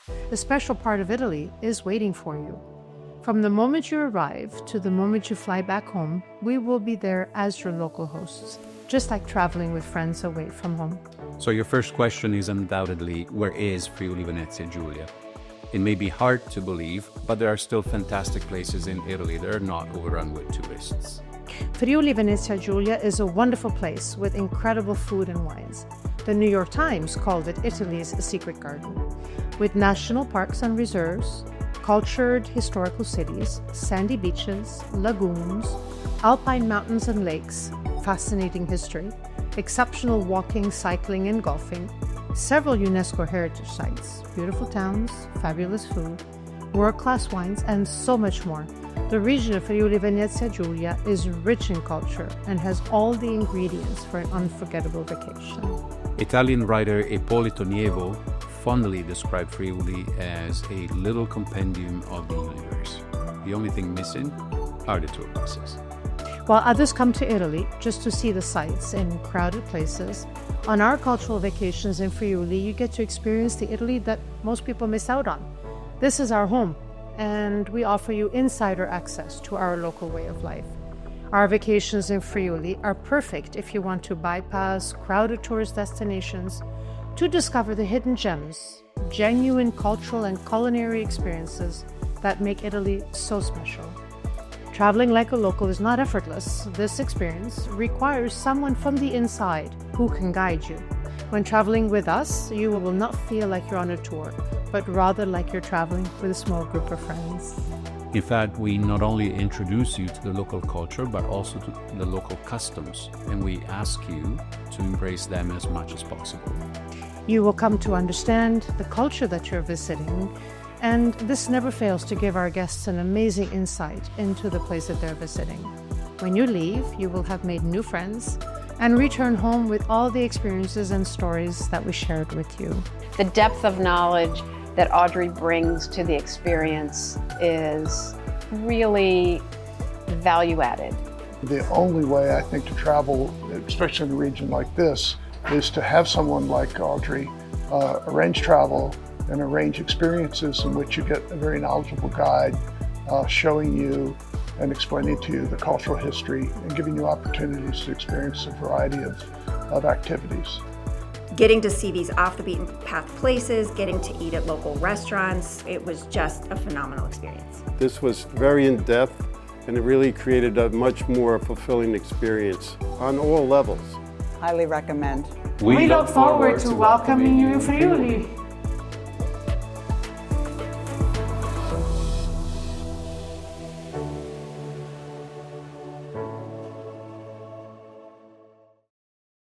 A special part of Italy is waiting for you. From the moment you arrive to the moment you fly back home, we will be there as your local hosts, just like traveling with friends away from home. So your first question is undoubtedly, where is Friuli Venezia Giulia? It may be hard to believe, but there are still fantastic places in Italy that are not overrun with tourists. Friuli Venezia Giulia is a wonderful place with incredible food and wines. The New York Times called it Italy's secret garden. With national parks and reserves, cultured historical cities, sandy beaches, lagoons, alpine mountains and lakes, fascinating history, exceptional walking, cycling, and golfing, several UNESCO heritage sites, beautiful towns, fabulous food, world-class wines, and so much more. The region of Friuli Venezia Giulia is rich in culture and has all the ingredients for an unforgettable vacation. Italian writer Ippolito Nievo fondly described Friuli as a little compendium of the universe. The only thing missing are the tour buses. While others come to Italy just to see the sights in crowded places, on our cultural vacations in Friuli, you get to experience the Italy that most people miss out on. This is our home, and we offer you insider access to our local way of life. Our vacations in Friuli are perfect if you want to bypass crowded tourist destinations to discover the hidden gems, genuine cultural and culinary experiences that make Italy so special. Traveling like a local is not effortless. This experience requires someone from the inside who can guide you. When traveling with us, you will not feel like you're on a tour, but rather like you're traveling with a small group of friends. In fact, we not only introduce you to the local culture, but also to the local customs, and we ask you to embrace them as much as possible. You will come to understand the culture that you're visiting, and this never fails to give our guests an amazing insight into the place that they're visiting. When you leave, you will have made new friends and return home with all the experiences and stories that we shared with you. The depth of knowledge that Audrey brings to the experience is really value added. The only way I think to travel, especially in a region like this, is to have someone like Audrey arrange travel and arrange experiences in which you get a very knowledgeable guide showing you and explaining to you the cultural history and giving you opportunities to experience a variety of activities. Getting to see these off the beaten path places, getting to eat at local restaurants, it was just a phenomenal experience. This was very in-depth and it really created a much more fulfilling experience on all levels. Highly recommend. We look forward to welcoming you in Friuli.